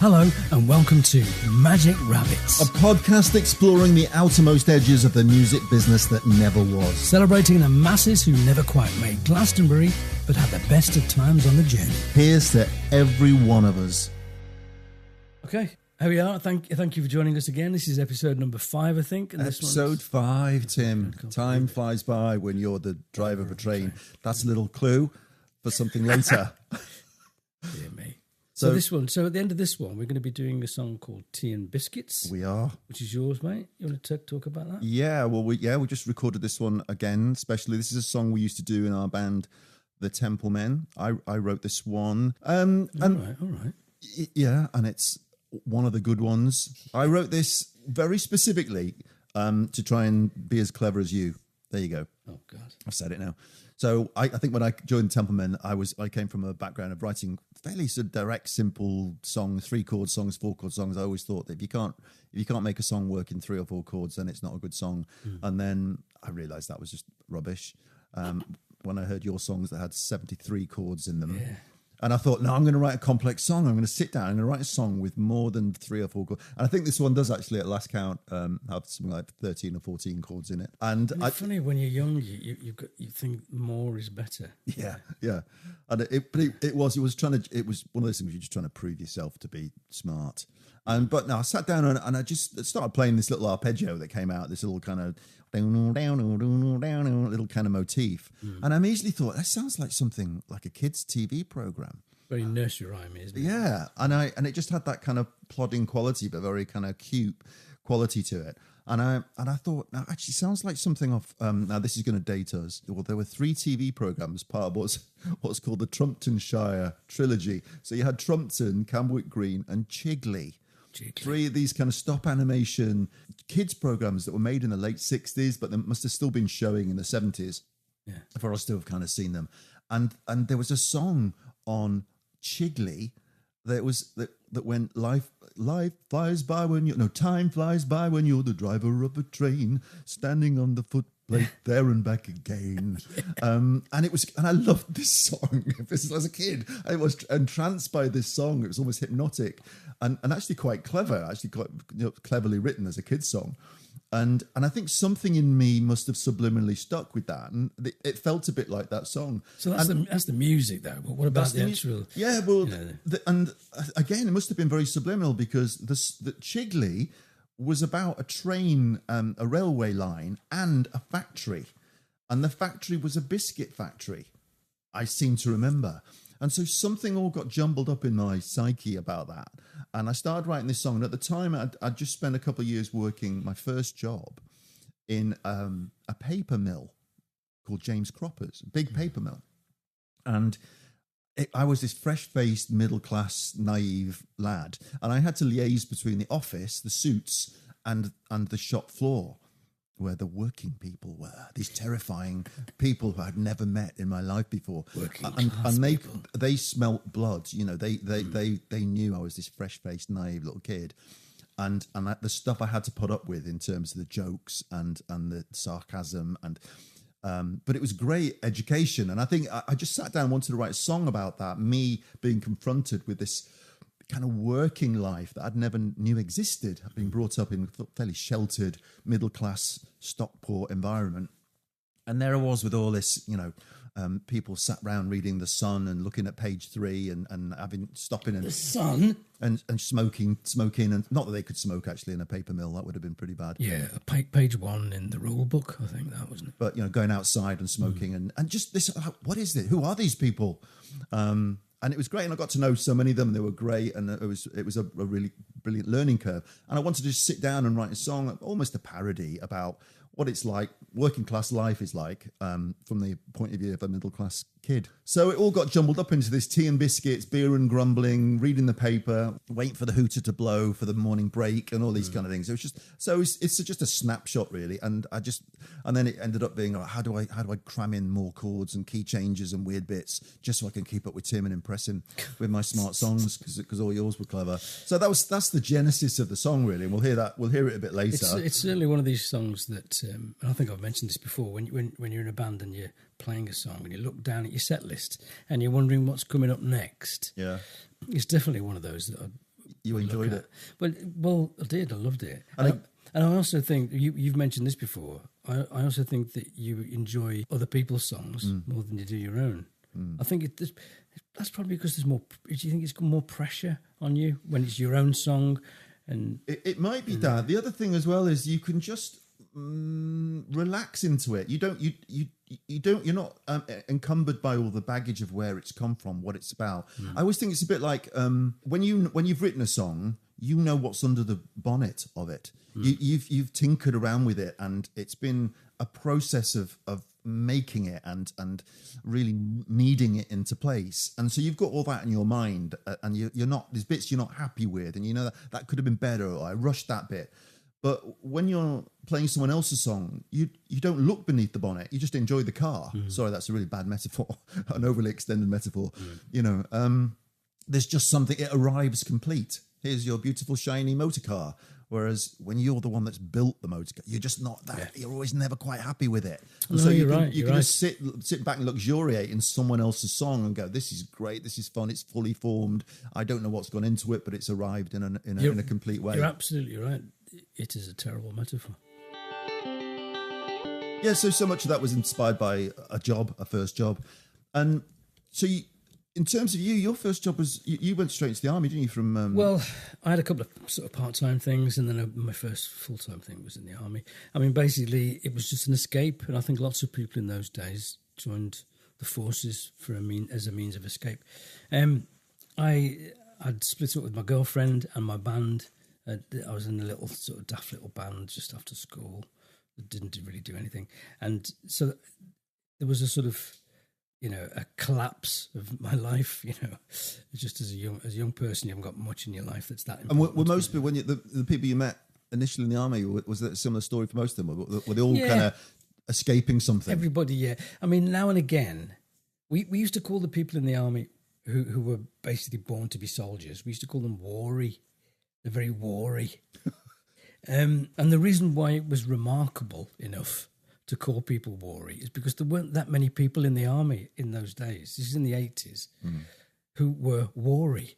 Hello and welcome to Magic Rabbits, a podcast exploring the outermost edges of the music business that never was. Celebrating the masses who never quite made Glastonbury but had the best of times on the journey. Here's to every one of us. Okay, here we are. Thank you for joining us again. This is episode number 5, I think. And Episode 5, Tim. Time flies by when you're the driver of a train. That's a little clue for something later. Dear me. So at the end of this one, we're going to be doing a song called Tea and Biscuits. We are. Which is yours, mate. You want to talk about that? Yeah, well, we just recorded this one again, especially. This is a song we used to do in our band, The Temple Men. I wrote this one. All right. Yeah, and it's one of the good ones. I wrote this very specifically to try and be as clever as you. There you go. Oh, God. I've said it now. So I think when I joined Temple Men, I came from a background of writing fairly sort of direct, simple songs, 3-chord songs, 4-chord songs. I always thought that if you can't make a song work in 3 or 4 chords, then it's not a good song. And then I realised that was just rubbish. When I heard your songs that had 73 chords in them. Yeah. And I thought, no, I'm going to write a complex song. I'm going to sit down. I'm going to write a song with more than 3 or 4 chords. And I think this one does actually, at last count, have something like 13 or 14 chords in it. And it's funny, when you're young, you think more is better. Yeah. And it was one of those things where you're just trying to prove yourself to be smart. But no, I sat down and I just started playing this little arpeggio that came out, this little kind of little kind of motif. And I immediately thought, that sounds like something like a kid's TV program. Very nursery rhyme, isn't it? Yeah, and it just had that kind of plodding quality, but very kind of cute quality to it. And I thought, now actually sounds like something off. Now this is going to date us. Well, there were 3 TV programs, part of what's called the Trumptonshire trilogy. So you had Trumpton, Camberwick Green, and Chigley. 3 of these kind of stop animation kids programs that were made in the late 60s, but they must have still been showing in the 70s. Yeah, for us to have kind of seen them. And there was a song on Chigley that when life flies by when time flies by when you're the driver of a train standing on the footplate there and back again. And I loved this song as a kid. I was entranced by this song. It was almost hypnotic and actually quite clever, quite cleverly written as a kid's song. And I think something in me must have subliminally stuck with that, and it felt a bit like that song. So that's the music, though. But what about the actual? Yeah, well, and again, it must have been very subliminal because the Chigley was about a train, a railway line, and a factory, and the factory was a biscuit factory. I seem to remember. And so something all got jumbled up in my psyche about that. And I started writing this song. And at the time, I'd just spent a couple of years working my first job in a paper mill called James Cropper's, a big paper mill. And I was this fresh-faced, middle-class, naive lad. And I had to liaise between the office, the suits, and the shop floor, where the working people were, these terrifying people who I'd never met in my life before. They smelt blood, they knew I was this fresh-faced, naive little kid. And the stuff I had to put up with in terms of the jokes and the sarcasm but it was great education. And I think I just sat down and wanted to write a song about that, me being confronted with this kind of working life that I'd never knew existed. I'd been brought up in a fairly sheltered, middle-class Stockport environment. And there I was with all this, people sat round reading The Sun and looking at page 3 and stopping and The Sun and smoking, and not that they could smoke actually in a paper mill. That would have been pretty bad. Yeah, page 1 in the rule book, I think that wasn't it. But going outside and smoking and just this. What is it? Who are these people? And it was great, and I got to know so many of them. They were great, and it was a really brilliant learning curve. And I wanted to just sit down and write a song, almost a parody about what it's like, working class life is like, from the point of view of a middle class kid. So it all got jumbled up into this tea and biscuits, beer and grumbling, reading the paper, waiting for the hooter to blow for the morning break, and all these kind of things. It was just it's just a snapshot really, and then it ended up being how do I cram in more chords and key changes and weird bits just so I can keep up with Tim and impress him with my smart songs because all yours were clever. So that's the genesis of the song really, and we'll hear it a bit later. It's certainly one of these songs that and I think I've mentioned this before. When you're in a band and you're playing a song and you look down at your set list and you're wondering what's coming up next. Yeah, it's definitely one of those that You enjoyed it. Well, I did. I loved it. And And I also think, you've mentioned this before, I also think that you enjoy other people's songs more than you do your own. I think that's probably because there's more, do you think it's got more pressure on you when it's your own song? And it might be that. The other thing as well is you can just relax into it. You're not encumbered by all the baggage of where it's come from, what it's about. I always think it's a bit like when you've written a song, you know what's under the bonnet of it. You've tinkered around with it, and it's been a process of making it and really kneading it into place. And so you've got all that in your mind, and you're not, there's bits you're not happy with, and you know that could have been better, or I rushed that bit. But when you're playing someone else's song, you don't look beneath the bonnet. You just enjoy the car. Sorry, that's a really bad metaphor, an overly extended metaphor. You know, there's just something, it arrives complete. Here's your beautiful, shiny motor car. Whereas when you're the one that's built the motor car, you're just not that. Yeah. You're always never quite happy with it. And so you can just sit back and luxuriate in someone else's song and go, this is great, this is fun, it's fully formed. I don't know what's gone into it, but it's arrived in a complete way. You're absolutely right. It is a terrible metaphor. Yeah, so much of that was inspired by a first job. And so in terms of your first job was, you went straight into the army, didn't you? From Well, I had a couple of sort of part-time things, and then my first full-time thing was in the army. I mean, basically, it was just an escape, and I think lots of people in those days joined the forces as a means of escape. I'd split up with my girlfriend and my band. I was in a little sort of daft little band just after school that didn't really do anything, and so there was a sort of, you know, a collapse of my life. You know, just as a young person, you haven't got much in your life that's that important. And were most people, when the people you met initially in the army, was that a similar story for most of them? Were they all kind of escaping something? Everybody, yeah. I mean, now and again, we used to call the people in the army who were basically born to be soldiers, we used to call them wary. They're very wary. And the reason why it was remarkable enough to call people wary is because there weren't that many people in the army in those days. This is in the 80s, who were wary.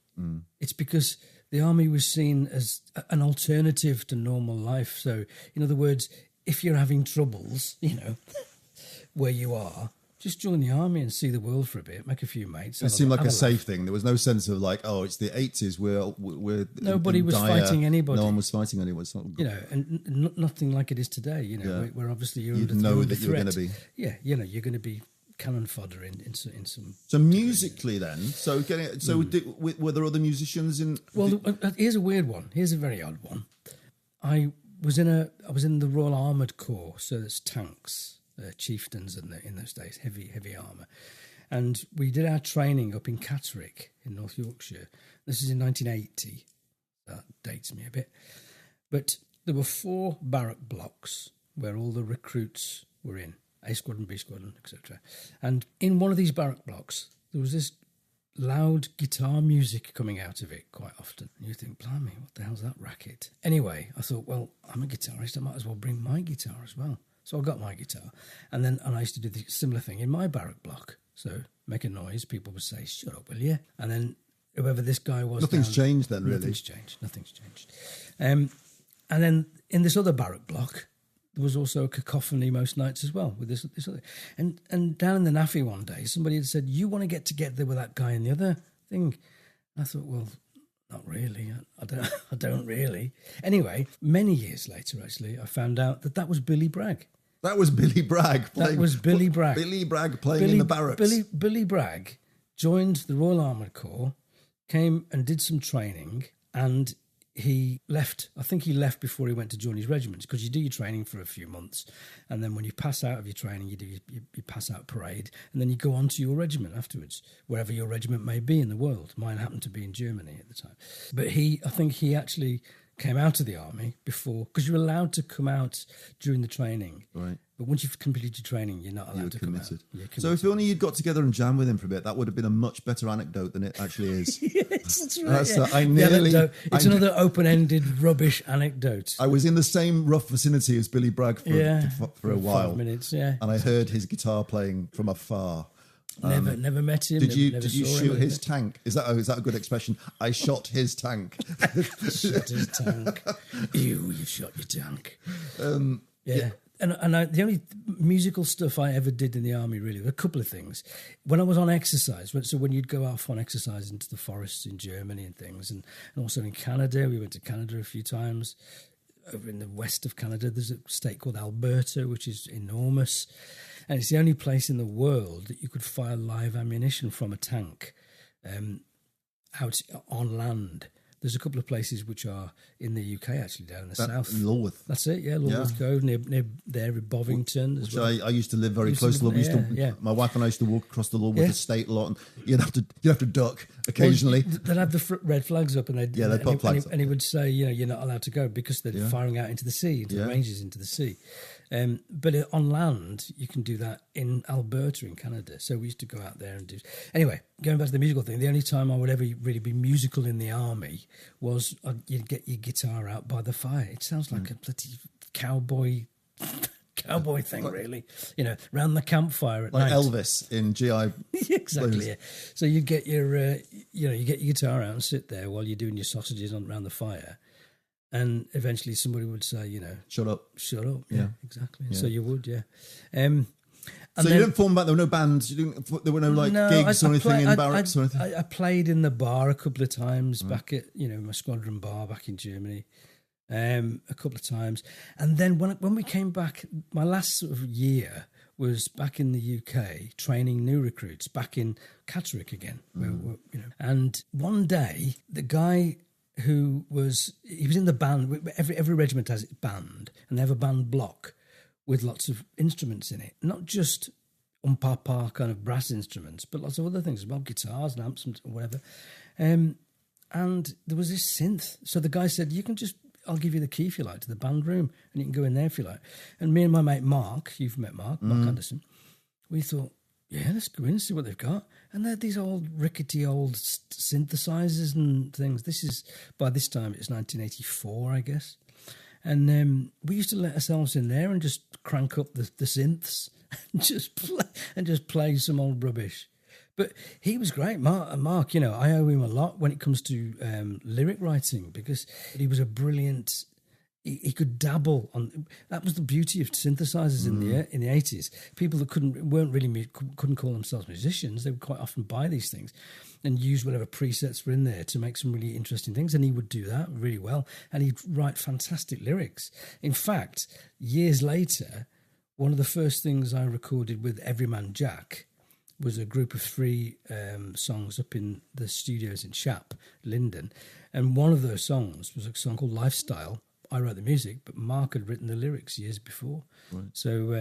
It's because the army was seen as an alternative to normal life. So, in other words, if you're having troubles, you know, where you are, just join the army and see the world for a bit, make a few mates. It seemed like a safe thing. There was no sense of like, oh, it's the 80s. We're nobody was fighting anybody. No one was fighting anyone. It's not, you know, and nothing like it is today. You know, where obviously you're you'd under, know you're that under you were threat. going to be. Yeah, you know, you're going to be cannon fodder in some. So musically, then, were there other musicians in? Well, here's a weird one. Here's a very odd one. I was in the Royal Armoured Corps, so that's tanks. Chieftains in those days, heavy armour. And we did our training up in Catterick in North Yorkshire. This is in 1980. That dates me a bit. But there were 4 barrack blocks where all the recruits were in, A Squadron, B Squadron, etc. And in one of these barrack blocks, there was this loud guitar music coming out of it quite often. And you think, blimey, what the hell's that racket? Anyway, I thought, well, I'm a guitarist, I might as well bring my guitar as well. So I got my guitar, and I used to do the similar thing in my barrack block. So make a noise, people would say, "Shut up, will you?" And then whoever this guy was, nothing's changed then, really. Nothing's changed. And then in this other barrack block, there was also a cacophony most nights as well with this other. And down in the NAFI one day, somebody had said, "You want to get together with that guy in the other thing?" I thought, well, not really. I don't really. Anyway, many years later, actually, I found out that was Billy Bragg. That was Billy Bragg. Billy Bragg. Billy Bragg playing in the barracks. Billy Bragg joined the Royal Armoured Corps, came and did some training, and he left. I think he left before he went to join his regiment, because you do your training for a few months, and then when you pass out of your training, you pass out parade, and then you go on to your regiment afterwards, wherever your regiment may be in the world. Mine happened to be in Germany at the time. But I think he actually came out of the army before, because you're allowed to come out during the training. Right. But once you've completed your training, you're not allowed to come out. So if only you'd got together and jammed with him for a bit, that would have been a much better anecdote than it actually is. Yes, that's right. It's another open-ended rubbish anecdote. I was in the same rough vicinity as Billy Bragg for a while. 5 minutes, yeah. And I heard his guitar playing from afar. Never met him. Did you never did you saw shoot him, his tank? Is that a good expression? I shot his tank. Shot his tank. You shot your tank. Yeah. And the only musical stuff I ever did in the army really were a couple of things. When I was on exercise, so when you'd go off on exercise into the forests in Germany and things, and also in Canada, we went to Canada a few times. Over in the west of Canada, there's a state called Alberta, which is enormous. And it's the only place in the world that you could fire live ammunition from a tank out on land. There's a couple of places which are in the UK, actually, down in the south. Lulworth. That's it, yeah, Lulworth Cove, near there in Bovington as well. I used to live very close to Lulworth. My wife and I used to walk across the Lulworth estate a lot, and you'd have to duck occasionally. Well, they'd have the red flags up, and they'd put flags up. And he would say, you're not allowed to go because they're firing out into the sea, into the ranges into the sea. But on land, you can do that in Alberta in Canada. So we used to go out there and do... Anyway, going back to the musical thing, the only time I would ever really be musical in the army was you'd get your guitar out by the fire. It sounds like a bloody cowboy thing, really. Round the campfire at night. Like Elvis in GI. Exactly, yeah. So you get your, you get your guitar out and sit there while you're doing your sausages around the fire. And eventually somebody would say, shut up. Yeah, exactly. Yeah. So you would, yeah. So you didn't form back, there were no bands, there were no gigs or anything in barracks or anything? I played in the bar a couple of times back at, my squadron bar back in Germany, a couple of times. And then when we came back, my last sort of year was back in the UK training new recruits, back in Catterick again. And one day, the guy... he was in the band. Every regiment has its band, and they have a band block with lots of instruments in it. Not just umpapa kind of brass instruments, but lots of other things as well, guitars and amps and whatever. And there was this synth. So the guy said, I'll give you the key if you like to the band room, and you can go in there if you like. And me and my mate Mark, you've met Mark Anderson, we thought, yeah, let's go in and see what they've got. And they're these rickety old synthesizers and things. By this time, it's 1984, I guess. And we used to let ourselves in there and just crank up the synths and just play some old rubbish. But he was great, Mark. I owe him a lot when it comes to lyric writing, because he was a brilliant... He could dabble on. That was the beauty of synthesizers in the 80s. People that couldn't call themselves musicians, they would quite often buy these things and use whatever presets were in there to make some really interesting things. And he would do that really well. And he'd write fantastic lyrics. In fact, years later, one of the first things I recorded with Everyman Jack was a group of 3 songs up in the studios in Shap, Linden. And one of those songs was a song called Lifestyle. I wrote the music, but Mark had written the lyrics years before. Right. So,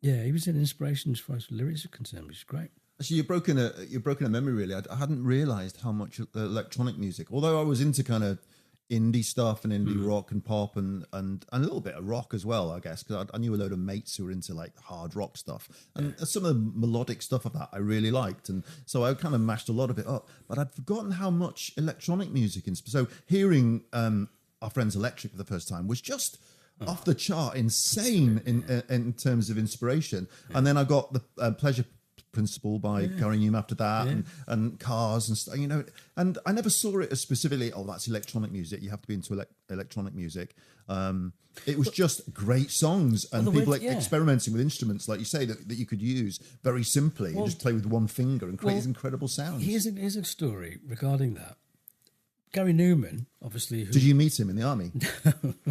he was an inspiration as far as lyrics are concerned, which is great. Actually, you've broken a memory, really. I hadn't realised how much electronic music, although I was into kind of indie stuff and indie rock and pop and a little bit of rock as well, I guess, because I knew a load of mates who were into like hard rock stuff. And some of the melodic stuff of that I really liked. And so I kind of mashed a lot of it up. But I'd forgotten how much electronic music... So hearing... Our Friends Electric for the first time was just off the chart, insane in terms of inspiration. Yeah. And then I got the Pleasure Principle by Gary Newman after that, and Cars and stuff, And I never saw it as specifically, that's electronic music. You have to be into electronic music. It was just great songs and people experimenting with instruments, like you say, that you could use very simply and just play with one finger and create these incredible sounds. Here's a story regarding that. Gary Newman, obviously... Did you meet him in the army?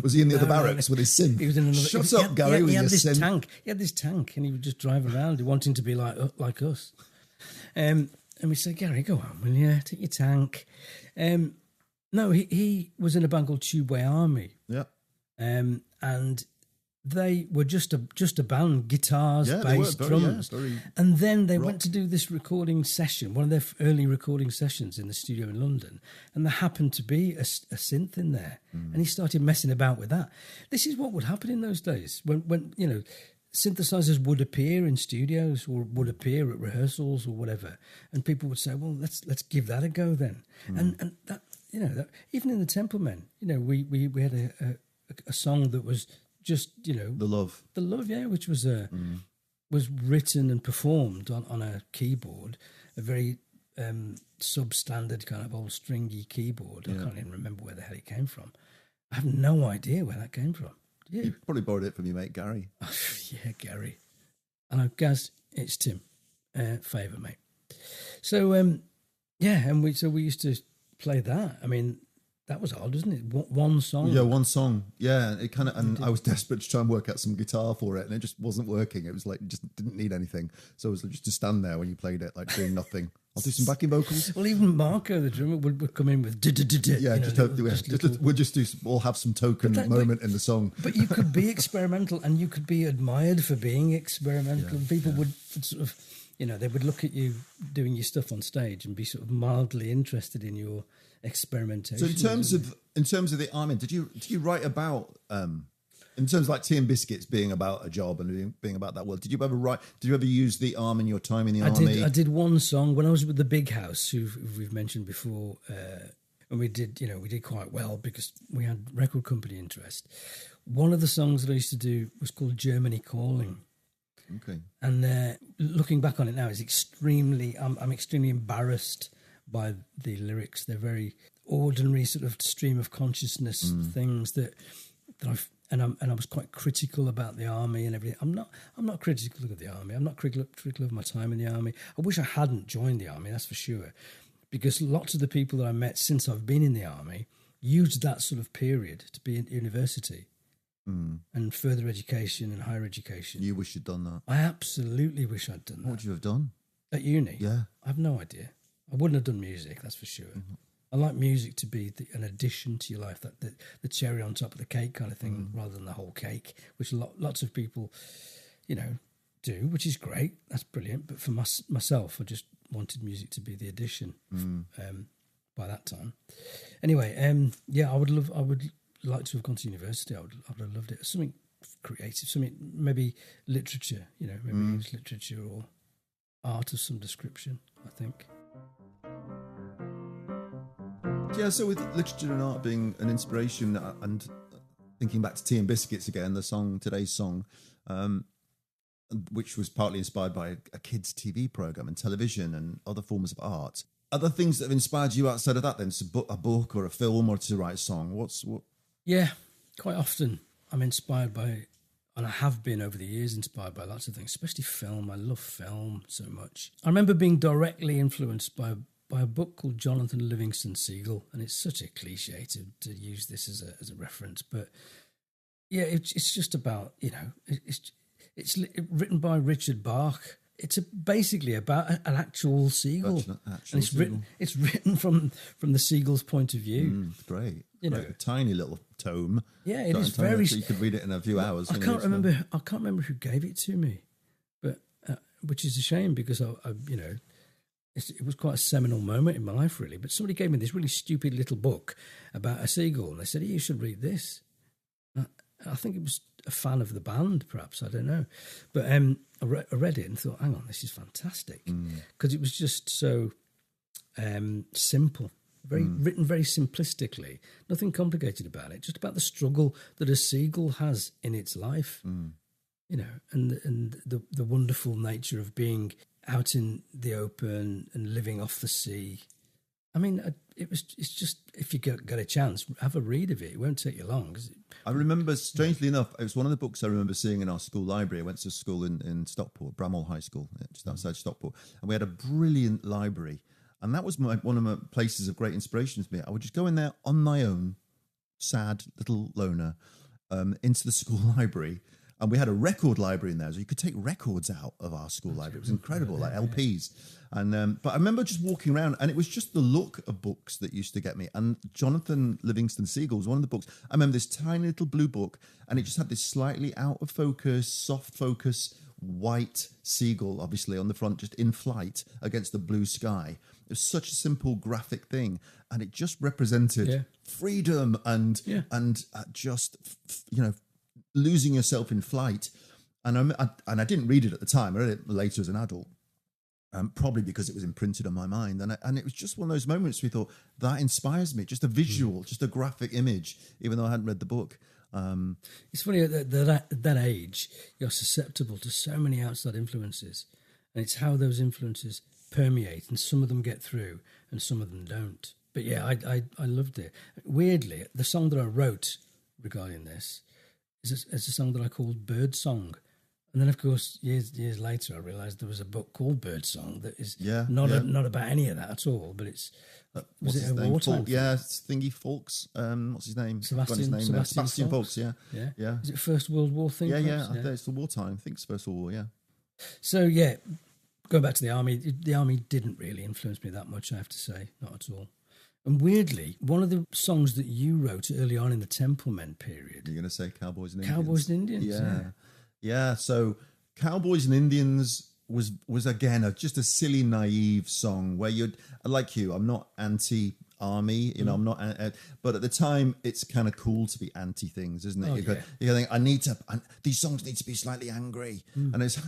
Was he in the other barracks with his synth? He was in another... Shut up, Gary, with your synth. He had this tank, and he would just drive around wanting to be like us. And we said, Gary, go on, will you? Take your tank. No, he was in a band called Tubeway Army. Yeah. And they were just a band, guitars, bass, drums. And then they went to do this recording session, one of their early recording sessions in the studio in London, and there happened to be a synth in there. And he started messing about with that. This is what would happen in those days when synthesizers would appear in studios or would appear at rehearsals or whatever, and people would say, well, let's give that a go then. And that, that, even in the Templemen, we had a song that was just, the love, which was was written and performed on a keyboard, a very substandard kind of old stringy keyboard. I can't even remember where the hell it came from. I have no idea where that came from. Do you? You probably borrowed it from your mate Gary. Yeah, Gary. And Gaz, it's Tim. Favour, mate. So, and we used to play that. I mean, that was odd, wasn't it? One song. Yeah, one song. Yeah, it kind of, and I was desperate to try and work out some guitar for it, and it just wasn't working. It was like, just didn't need anything. So it was just to stand there when you played it, like doing nothing. I'll do some backing vocals. Well, even Marco, the drummer, would come in with yeah, we'll have some token moment in the song. But you could be experimental, and you could be admired for being experimental. And people would sort of, they would look at you doing your stuff on stage and be sort of mildly interested in your experimentation. So in terms of the army, did you write about in terms of like Tea and Biscuits being about a job and being about that world? Did you ever use the arm in your time in the army? I did one song when I was with the Big House, who we've mentioned before, and we did quite well because we had record company interest. One of the songs that I used to do was called Germany Calling. Okay. And looking back on it now, I'm extremely embarrassed by the lyrics. They're very ordinary sort of stream of consciousness things that I've and I was quite critical about the army and everything. I'm not critical of the army. I'm not critical of my time in the army. I wish I hadn't joined the army, that's for sure, because lots of the people that I met since I've been in the army used that sort of period to be in university and further education and higher education. You wish you'd done that. I absolutely wish I'd done that. What would you have done at uni? Yeah, I have no idea. I wouldn't have done music, that's for sure. I like music to be an addition to your life, that the cherry on top of the cake kind of thing, rather than the whole cake, which lots of people, do, which is great. That's brilliant. But for myself, I just wanted music to be the addition. By that time, anyway, I would like to have gone to university. I would have loved it. Something creative, something maybe literature. Maybe it's literature or art of some description, I think. Yeah, so with literature and art being an inspiration, and thinking back to Tea and Biscuits again, today's song, which was partly inspired by a kids' TV program and television and other forms of art. Other things that have inspired you outside of that, then, so a book or a film or to write a song? What? Yeah, quite often I'm inspired by, and I have been over the years inspired by lots of things, especially film. I love film so much. I remember being directly influenced by a book called Jonathan Livingston Seagull, and it's such a cliche to use this as a reference, but yeah, it's just about, it's written by Richard Bach. It's basically about an actual seagull, It's written from the seagull's point of view. Great, a tiny little tome. Yeah, it is very. So you could read it in a few hours. I can't remember who gave it to me, but which is a shame because it was quite a seminal moment in my life, really. But somebody gave me this really stupid little book about a seagull, and they said, "You should read this." I think it was a fan of the band, perhaps, I don't know. But I read it and thought, hang on, this is fantastic. Because it was just so simple, written very simplistically, nothing complicated about it, just about the struggle that a seagull has in its life, and the wonderful nature of being out in the open and living off the sea. I mean, it's just, if you get a chance, have a read of it. It won't take you long. I remember, strangely enough, it was one of the books I remember seeing in our school library. I went to school in Stockport, Bramall High School, just outside Stockport, and we had a brilliant library. And that was one of my places of great inspiration for me. I would just go in there on my own, sad little loner, into the school library. And we had a record library in there, so you could take records out of our school library. It was incredible, like LPs. And but I remember just walking around, and it was just the look of books that used to get me. And Jonathan Livingston Seagull was one of the books. I remember this tiny little blue book, and it just had this slightly out of focus, soft focus, white seagull, obviously on the front, just in flight against the blue sky. It was such a simple graphic thing, and it just represented freedom and just losing yourself in flight. And I didn't read it at the time. I read it later as an adult, probably because it was imprinted on my mind. And it was just one of those moments we thought, that inspires me. Just a visual, just a graphic image, even though I hadn't read the book. It's funny at that age, you're susceptible to so many outside influences, and it's how those influences permeate, and some of them get through, and some of them don't. But yeah, I loved it. Weirdly, the song that I wrote regarding this is a song that I called Bird Song. And then, of course, years later, I realised there was a book called Bird Song that is not about any of that at all. But it's was it a wartime? It's Thingy Fawkes. What's his name? Sebastian Fawkes. Yeah. Is it First World War thing? Yeah. I think it's the wartime. I think it's First World War. Yeah. So yeah, going back to the army didn't really influence me that much. I have to say, not at all. And weirdly, one of the songs that you wrote early on in the Templemen period. You're going to say Cowboys and Indians. Cowboys and Indians. Yeah, so Cowboys and Indians was again just a silly, naive song where I'm not anti-army, I'm not, but at the time it's kind of cool to be anti things, isn't it? You think these songs need to be slightly angry, and it's.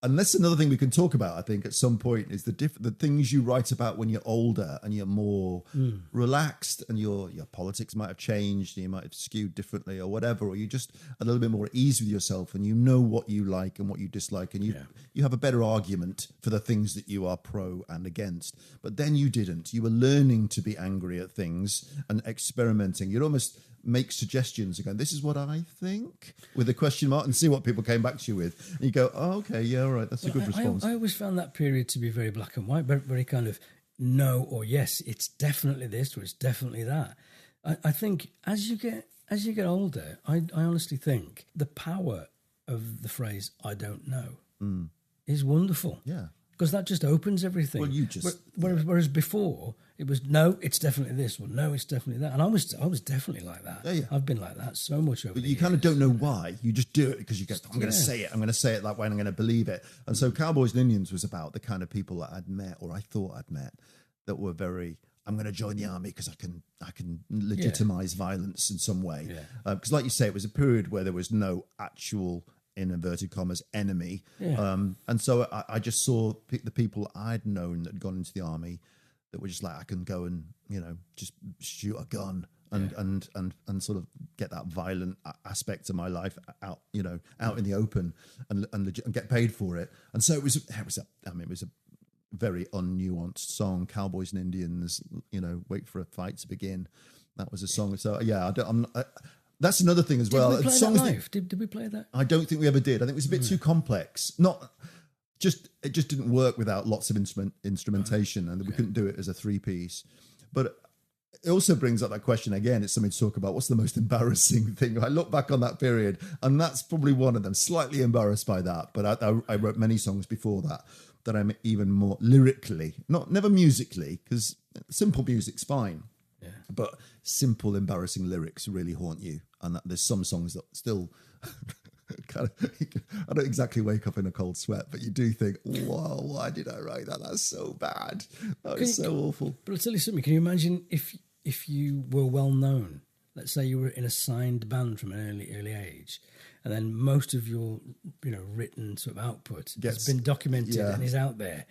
And that's another thing we can talk about, I think, at some point, is the things you write about when you're older and you're more relaxed, and your politics might have changed and you might have skewed differently or whatever, or you're just a little bit more at ease with yourself and you know what you like and what you dislike, and you have a better argument for the things that you are pro and against. But then you didn't. You were learning to be angry at things and experimenting. You'd almost make suggestions again. This is what I think, with a question mark, and see what people came back to you with. And you go, oh, okay, yeah, all right, that's a good response. I always found that period to be very black and white, very, very kind of no or yes. It's definitely this or it's definitely that. I think as you get older, I honestly think the power of the phrase "I don't know" is wonderful. Yeah. Because that just opens everything. Well, you just whereas before it was no, it's definitely this, or no, it's definitely that, and I was definitely like that. Yeah. I've been like that so much over. But the you years. kind of don't know why. You just do it because you go, I'm going to say it. I'm going to say it that way, and I'm going to believe it. And so, Cowboys and Indians was about the kind of people that I'd met, or I thought I'd met, that were very. I'm going to join the army because I can legitimize violence in some way. Because, like you say, it was a period where there was no actual, in inverted commas, enemy. And so I just saw the people I'd known that had gone into the army that were just like, I can go and, just shoot a gun and sort of get that violent aspect of my life out, out in the open and get paid for it. And so it was a very unnuanced song, Cowboys and Indians, wait for a fight to begin. That was a song. So yeah, that's another thing as well. Did we play that live? Did we play that? I don't think we ever did. I think it was a bit too complex. It just didn't work without lots of instrumentation, and we couldn't do it as a 3-piece. But it also brings up that question again. It's something to talk about. What's the most embarrassing thing? I look back on that period, and that's probably one of them. Slightly embarrassed by that, but I wrote many songs before that I'm even more lyrically, never musically, because simple music's fine. Yeah. But simple, embarrassing lyrics really haunt you. And there's some songs that still kind of, I don't exactly wake up in a cold sweat, but you do think, wow, why did I write that? That's so bad. That was so awful. But I'll tell you something. Can you imagine if you were well known? Let's say you were in a signed band from an early age, and then most of your written sort of output has been documented and is out there.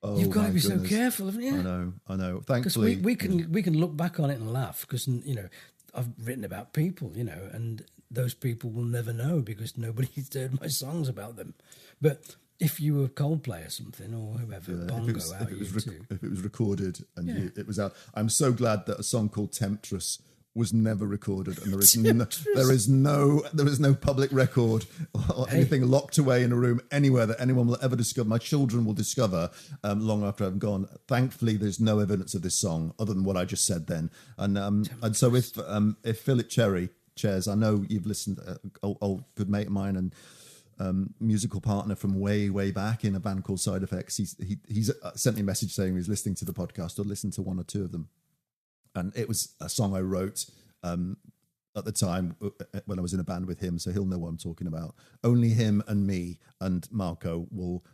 Oh, you've got to be goodness. So careful, haven't you? I know. Thankfully, because we can look back on it and laugh because I've written about people, and those people will never know because nobody's heard my songs about them. But if you were Coldplay or something or whoever, Bongo out if it was recorded and it was out, I'm so glad that a song called Temptress was never recorded, and there is no public record or anything locked away in a room anywhere that anyone will ever discover. My children will discover long after I'm gone. Thankfully, there's no evidence of this song other than what I just said then. And so if Philip Cherry Chairs, I know you've listened. Old good mate of mine and musical partner from way back in a band called Side Effects. He's sent me a message saying he's listening to the podcast or listened to one or two of them. And it was a song I wrote at the time when I was in a band with him, so he'll know what I'm talking about. Only him and me and Marco will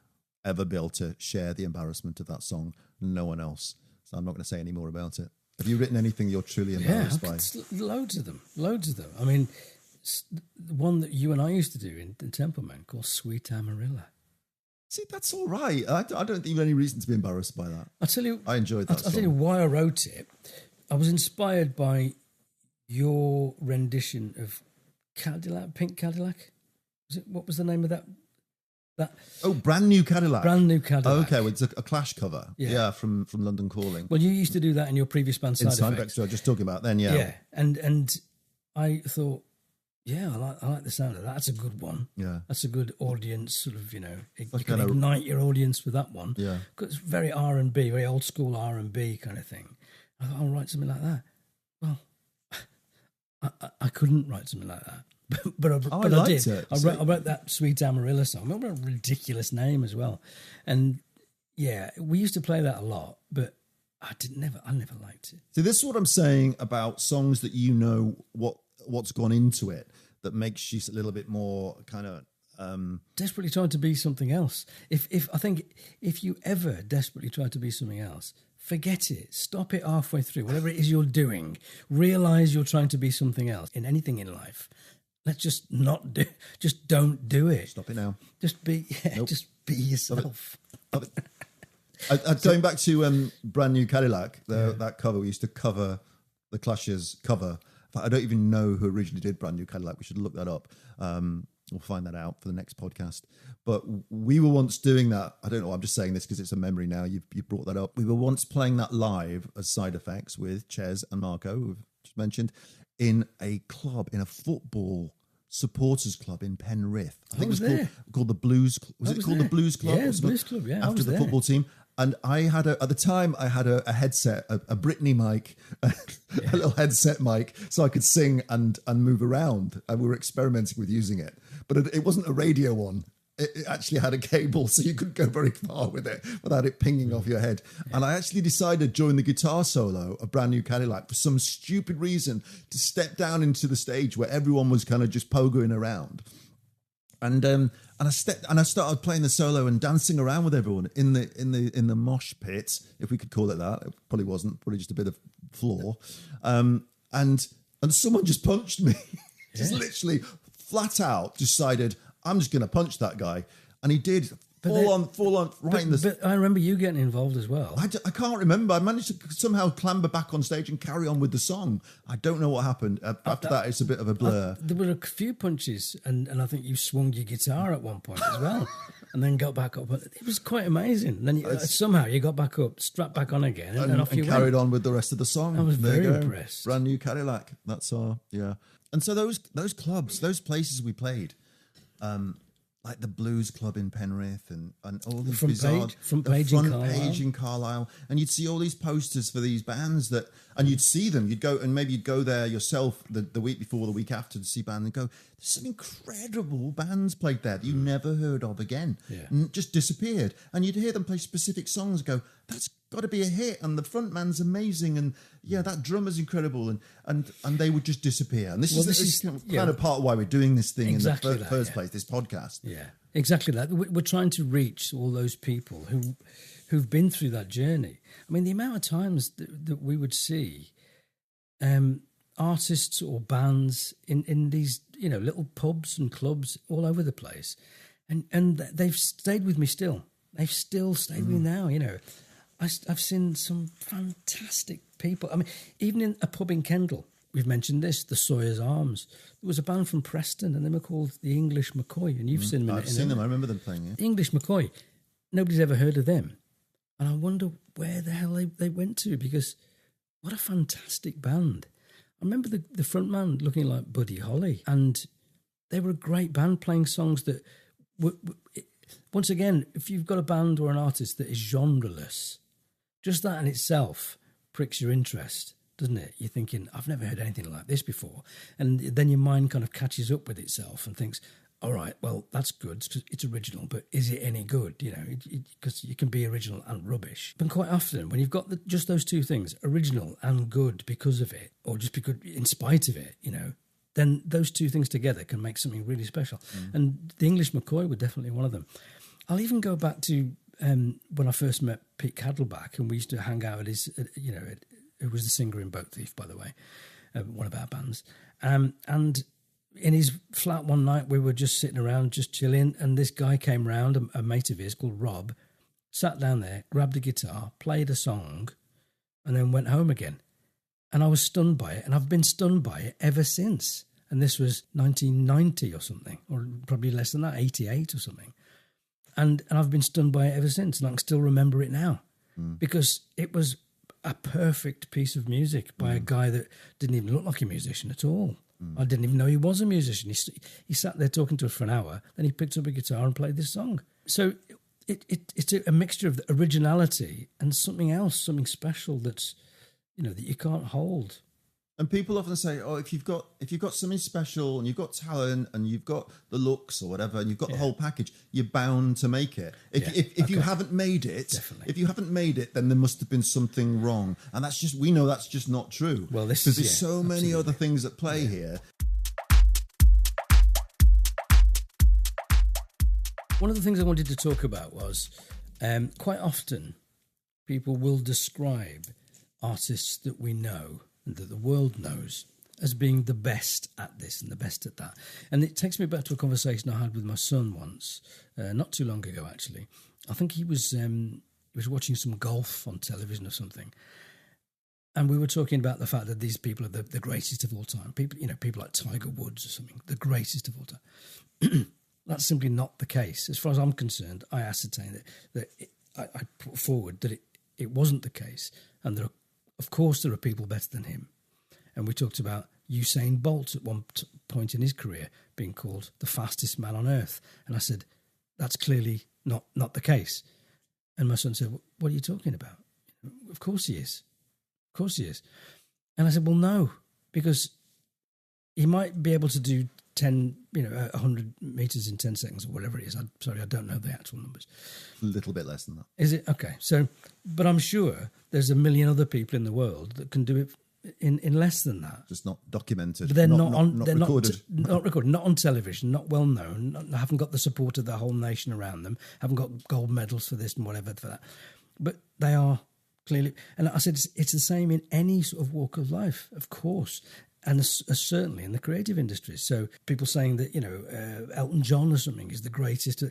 ever be able to share the embarrassment of that song. No one else. So I'm not going to say any more about it. Have you written anything you're truly embarrassed by? Loads of them. I mean, the one that you and I used to do in Templeman called Sweet Amarilla. See, that's all right. I don't think you have any reason to be embarrassed by that. I'll tell you. I enjoyed that song. I'll tell you why I wrote it. I was inspired by your rendition of Cadillac, Pink Cadillac. What was the name of that? Brand New Cadillac. Brand New Cadillac. Oh, okay, well, it's a Clash cover. Yeah, from London Calling. Well, you used to do that in your previous band, Side Effects. I was just talking about then, yeah. Yeah, and I thought, I like the sound of that. That's a good one. Yeah. That's a good audience, sort of, you Like can ignite your audience with that one. Yeah. Because it's very R&B, very old school R&B kind of thing. I thought, I'll write something like that. Well, I couldn't write something like that. But I did. It. I wrote that Sweet Amarillo song. What a ridiculous name as well. And yeah, we used to play that a lot, but I never liked it. See, this is what I'm saying about songs that what's gone into it that makes you a little bit more kind of desperately trying to be something else. If you ever desperately try to be something else, forget it. Stop it halfway through. Whatever it is you're doing, realize you're trying to be something else in anything in life. Let's just don't do it. Stop it now. Just be yourself. Going back to Brand New Cadillac, that cover, we used to cover the Clash's cover. In fact, I don't even know who originally did Brand New Cadillac. We should look that up. We'll find that out for the next podcast. But we were once doing that. I don't know. I'm just saying this because it's a memory now. You brought that up. We were once playing that live as Side Effects with Ches and Marco, who we've just mentioned, in a club, in a football supporters club in Penrith. I think it was called the Blues. Was it called the Blues Club? Yeah, the Blues Club. Yeah, after the football team. And I had at the time I had a headset, a Britney mic, a little headset mic, so I could sing and move around. And we were experimenting with using it, but it wasn't a radio one. It actually had a cable, so you couldn't go very far with it without it pinging off your head. Yeah. And I actually decided during the guitar solo of Brand New Cadillac, for some stupid reason, to step down into the stage where everyone was kind of just pogoing around. And I started playing the solo and dancing around with everyone in the mosh pit, if we could call it that. It probably wasn't, probably just a bit of floor. And someone just punched me, just literally flat out decided, I'm just going to punch that guy. And he did, full on, right in the... But I remember you getting involved as well. I can't remember. I managed to somehow clamber back on stage and carry on with the song. I don't know what happened. After that, it's a bit of a blur. There were a few punches, and I think you swung your guitar at one point as well, and then got back up. It was quite amazing. And then somehow you got back up, strapped back on again, and off you went. Carried on with the rest of the song. I was very impressed. Brand New Cadillac. That's our, yeah. And so those clubs, those places we played, like the Blues Club in Penrith and all these front page in Carlisle, and you'd see all these posters for these bands and you'd see them. You'd go there yourself the week before, the week after to see bands and go, there's some incredible bands played there that you never heard of again, and just disappeared. And you'd hear them play specific songs, and go, that's got to be a hit, and the front man's amazing, and that drummer's incredible, and they would just disappear. And this is kind of part of why we're doing this thing exactly in the first place, this podcast. Yeah, exactly that. We're trying to reach all those people who've been through that journey. I mean, the amount of times that we would see artists or bands in these little pubs and clubs all over the place, and they've stayed with me still. They've still stayed with me now. I've seen some fantastic people. I mean, even in a pub in Kendal, we've mentioned this, the Sawyer's Arms. There was a band from Preston, and they were called the English McCoy, and you've seen them. I've seen them. I remember them playing. Yeah. The English McCoy. Nobody's ever heard of them, and I wonder where the hell they went to, because what a fantastic band. I remember the front man looking like Buddy Holly, and they were a great band playing songs that were once again, if you've got a band or an artist that is genreless, just that in itself pricks your interest, doesn't it? You're thinking, I've never heard anything like this before. And then your mind kind of catches up with itself and thinks, all right, well, that's good. It's original, but is it any good? Because you can be original and rubbish. But quite often, when you've got just those two things, original and good because of it, or just because in spite of it, then those two things together can make something really special. And the English McCoy were definitely one of them. I'll even go back to when I first met Pete Cadleback, and we used to hang out at his, who was the singer in Boat Thief, by the way, one of our bands. And in his flat one night, we were just sitting around, just chilling, and this guy came round, a mate of his called Rob, sat down there, grabbed a guitar, played a song, and then went home again. And I was stunned by it, and I've been stunned by it ever since. And this was 1990 or something, or probably less than that, 88 or something. And I've been stunned by it ever since, and I can still remember it now because it was a perfect piece of music by a guy that didn't even look like a musician at all. I didn't even know he was a musician. He sat there talking to us for an hour, then he picked up a guitar and played this song. So it's a mixture of the originality and something else, something special that's, that you can't hold. And people often say, "Oh, if you've got something special and you've got talent and you've got the looks or whatever, and you've got the whole package, you're bound to make it. If you haven't made it, then there must have been something wrong." And we know that's just not true. Well, there's so many other things at play here. One of the things I wanted to talk about was quite often people will describe artists that we know and that the world knows as being the best at this and the best at that. And it takes me back to a conversation I had with my son once, not too long ago, actually. I think he was watching some golf on television or something. And we were talking about the fact that these people are the greatest of all time. People like Tiger Woods or something, the greatest of all time. That's simply not the case. As far as I'm concerned, I ascertained that I put forward that it wasn't the case. And of course, there are people better than him. And we talked about Usain Bolt at one point in his career being called the fastest man on earth. And I said, that's clearly not the case. And my son said, what are you talking about? Of course he is. Of course he is. And I said, well, no, because he might be able to do 100 meters in 10 seconds or whatever it is. I don't know the actual numbers. A little bit less than that. Is it? Okay. So, but I'm sure there's a million other people in the world that can do it in less than that. Just not documented. But they're not recorded. Not recorded, not on television, not well known, haven't got the support of the whole nation around them, haven't got gold medals for this and whatever for that. But they are clearly, and I said it's the same in any sort of walk of life, of course. And certainly in the creative industry. So people saying that, Elton John or something is the greatest.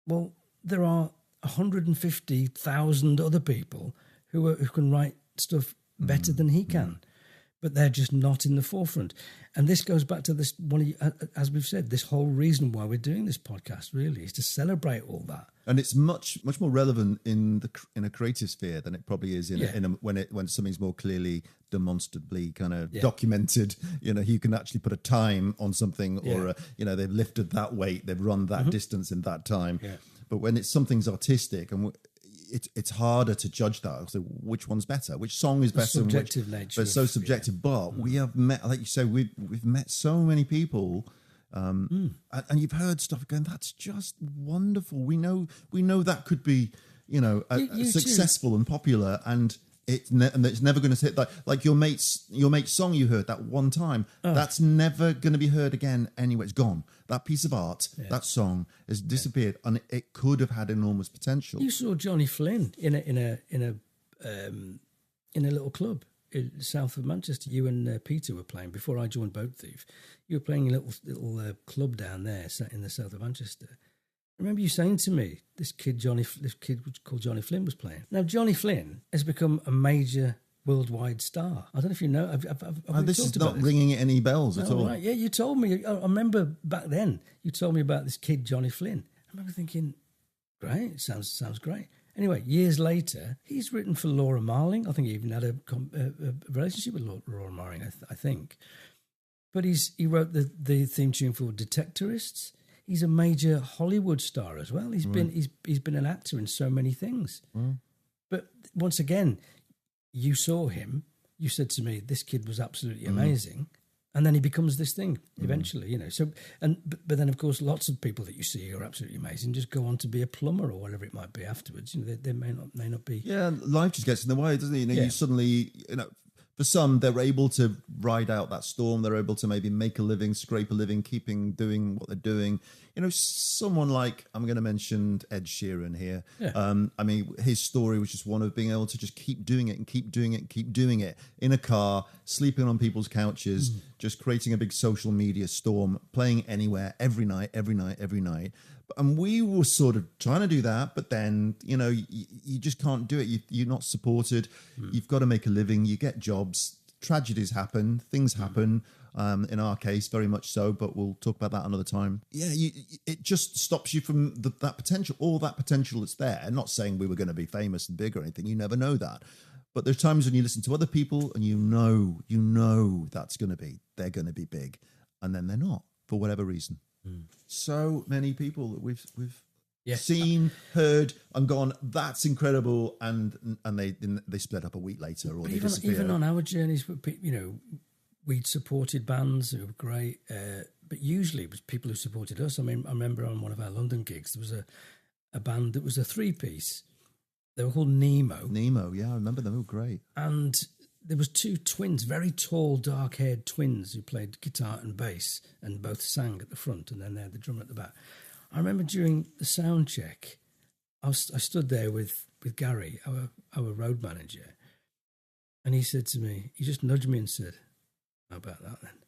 Well, there are 150,000 other people who can write stuff better than he can. But they're just not in the forefront. And this goes back to this one, as we've said, this whole reason why we're doing this podcast really is to celebrate all that. And it's much more relevant in a creative sphere than it probably is when something's more clearly, demonstrably kind of documented. You can actually put a time on something, or they've lifted that weight, they've run that distance in that time. Yeah. But when something's artistic and it's harder to judge that. So which one's better? Which song is better? Subjective nature. But so subjective. Yeah. But we have met, like you say, we've met so many people, and you've heard stuff going, that's just wonderful. We know that could be, successful and popular, and it's never going to hit like your mate's song you heard that one time. That's never going to be heard again anyway. It's gone. That piece of art, that song has disappeared, and it could have had enormous potential. You saw Johnny Flynn in a little club south of Manchester. You and Peter were playing before I joined Boat Thief. You were playing a little club down there in the south of Manchester. I remember you saying to me, this kid called Johnny Flynn was playing. Now, Johnny Flynn has become a major worldwide star. I don't know if you know. This is not ringing any bells at all. Right. Yeah, you told me. I remember back then, you told me about this kid, Johnny Flynn. I remember thinking, great, sounds great. Anyway, years later, he's written for Laura Marling. I think he even had a relationship with Laura Marling, I think. But he wrote the theme tune for Detectorists. He's a major Hollywood star as well. He's been an actor in so many things. But once again, you saw him. You said to me, "This kid was absolutely amazing," and then he becomes this thing eventually. So but then of course, lots of people that you see are absolutely amazing just go on to be a plumber or whatever it might be afterwards. They may not be. Yeah, life just gets in the way, doesn't it? You suddenly For some, they're able to ride out that storm. They're able to maybe make a living, scrape a living, doing what they're doing. Someone like, I'm going to mention Ed Sheeran here. Yeah. His story was just one of being able to just keep doing it and keep doing it and keep doing it in a car, sleeping on people's couches, just creating a big social media storm, playing anywhere, every night. And we were sort of trying to do that, but then, you just can't do it. You're not supported. You've got to make a living. You get jobs. tragedies happen, things happen. In our case, very much so, but we'll talk about that another time. Yeah, it just stops you from that potential, all that potential that's there. I'm not saying we were going to be famous and big or anything. You never know that. But there's times when you listen to other people and you know they're going to be big, and then they're not for whatever reason. So many people that we've seen, heard, and gone, that's incredible, and they split up a week later, or they disappear. Even on our journeys, we'd supported bands who were great, but usually it was people who supported us. I mean, I remember on one of our London gigs, there was a band that was a 3-piece. They were called Nemo. Nemo, yeah, I remember them. They were great. And there was 2 twins, very tall, dark-haired twins who played guitar and bass and both sang at the front, and then they had the drummer at the back. I remember during the sound check, I stood there with Gary, our road manager, and he said to me, he just nudged me and said, "How about that then?"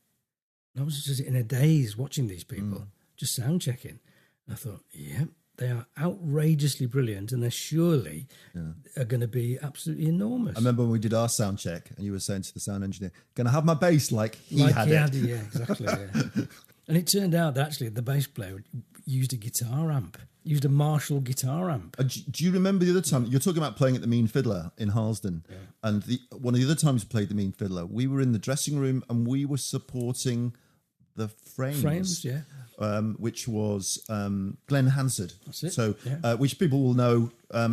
And I was just in a daze watching these people, just sound checking. And I thought, yeah, they are outrageously brilliant, and they're surely are going to be absolutely enormous. I remember when we did our sound check, and you were saying to the sound engineer, "Going to have my bass like he had it." Yeah, exactly. Yeah. And it turned out that actually the bass player used a guitar amp, used a Marshall guitar amp. Do you remember the other time, you're talking about playing at the Mean Fiddler in Harlesden, and one of the other times we played the Mean Fiddler, we were in the dressing room and we were supporting the Frames, which was Glenn Hansard. That's it. So, which people will know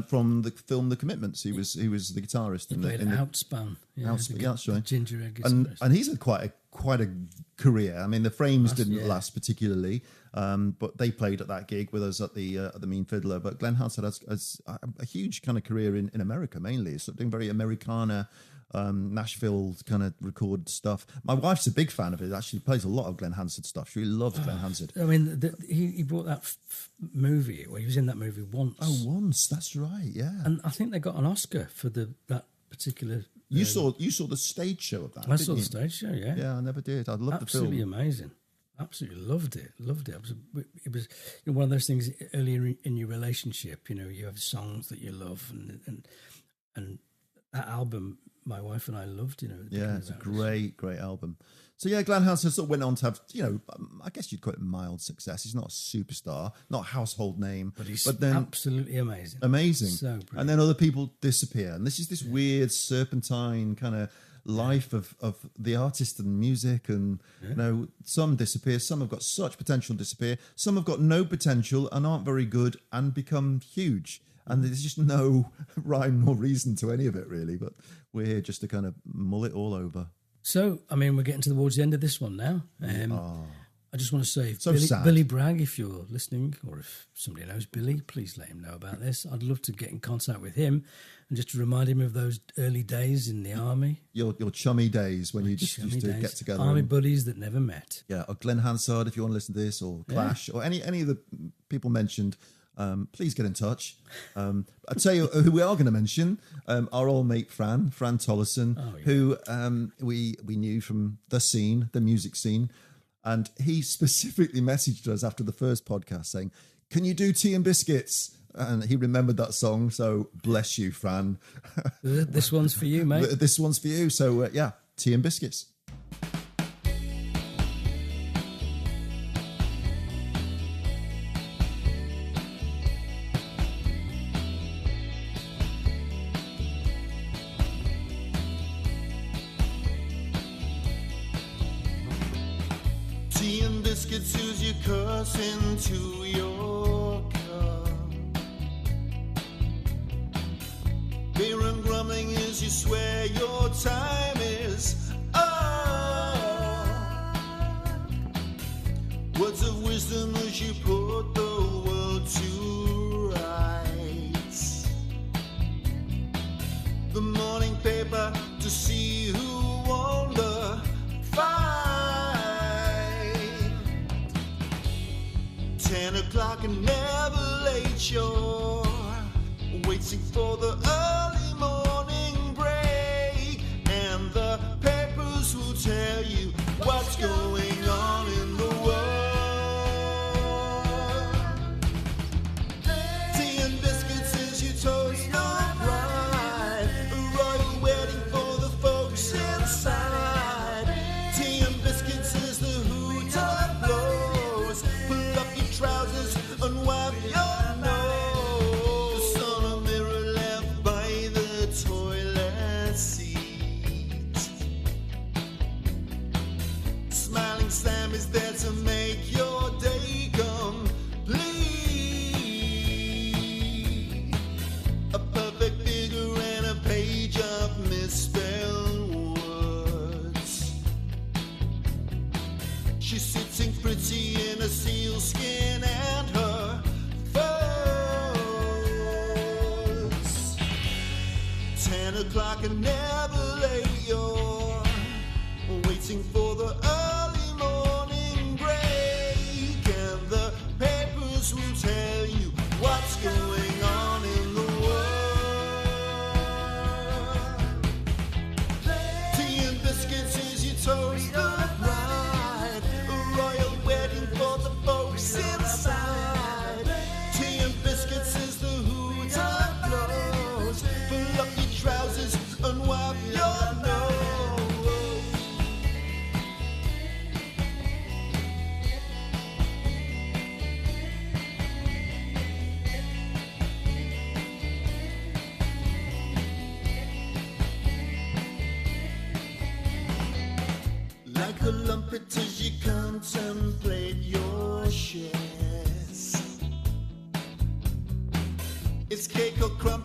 from the film The Commitments. He was the guitarist. He played Outspan. Outspan, that's right. Gingerhead guitarist. And he's had quite a career. I mean, the Frames didn't last particularly, but they played at that gig with us at the Mean Fiddler. But Glenn Hansard has a huge kind of career in America mainly. He's doing very Americana, Nashville kind of record stuff. My wife's a big fan of it. Actually plays a lot of Glenn Hansard stuff. She really loves Glenn Hansard. I mean, he brought that movie. Well, he was in that movie once. Oh, once. That's right. Yeah. And I think they got an Oscar for that particular. You saw the stage show of that. I saw the stage show. Yeah. Yeah, I never did. I loved the film. Absolutely amazing. Absolutely loved it. It was one of those things earlier in your relationship. You have songs that you love, and that album, my wife and I loved. Yeah, it's a great album. So yeah, Glenn Hansard sort of went on to have, I guess you'd call it mild success. He's not a superstar, not a household name, but then absolutely amazing. So brilliant. And then other people disappear, and this is this weird serpentine kind of life of the artist and music, and some disappear, some have got such potential to disappear, some have got no potential and aren't very good and become huge. And there's just no rhyme nor reason to any of it, really. But we're here just to kind of mull it all over. So, I mean, we're getting towards the end of this one now. I just want to say, sad. Billy Bragg, if you're listening, or if somebody knows Billy, please let him know about this. I'd love to get in contact with him and just to remind him of those early days in the army. Your chummy days when you just used to get together. Army buddies that never met. Yeah, or Glenn Hansard, if you want to listen to this, or Clash, or any of the people mentioned. Please get in touch. I'll tell you who we are going to mention. Our old mate Fran Tollison, who we knew from the scene, the music scene. And he specifically messaged us after the first podcast saying, "Can you do Tea and Biscuits?" And he remembered that song. So bless you, Fran. This one's for you, mate. This one's for you. So Tea and Biscuits. Tea and biscuits as you curse into your cup. Beer and grumbling as you swear your time is up. Words of wisdom as you put the world to rights. The morning paper to see who won the fight. 10 o'clock and never late, you're waiting for the early morning break, and the papers will tell you what's going on in the world. Tea and biscuits as you toast your bride, a royal wedding for the folks inside.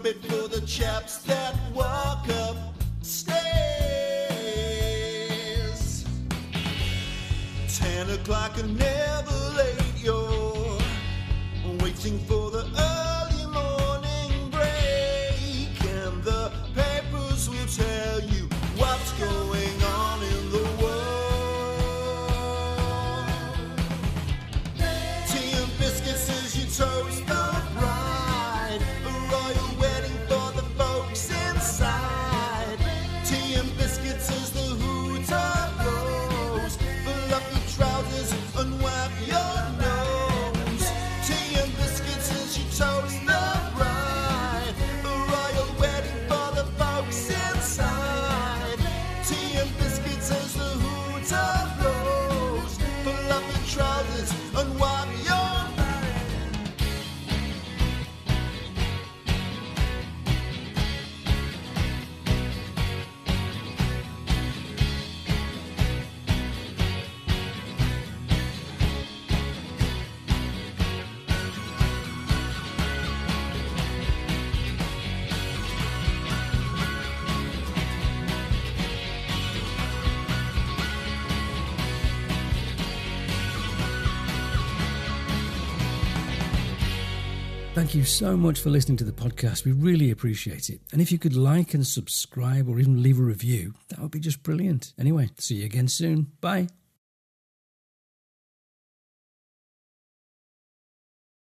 bit for the chaps that walk upstairs. 10 o'clock and never late, you're waiting for the early morning break, and the papers will tell you what's going on in the world. Tea and biscuits as you toast the bride, a royal wedding for the folks inside. Tea and biscuits as the hooter goes, pull up your trousers and wipe your nose. Tea and biscuits as you toast the bride, a royal wedding for the folks inside. Tea and biscuits as the hooter goes, pull up your trousers and wipe your nose. Thank you so much for listening to the podcast. We really appreciate it. And if you could like and subscribe or even leave a review, that would be just brilliant. Anyway, see you again soon. Bye.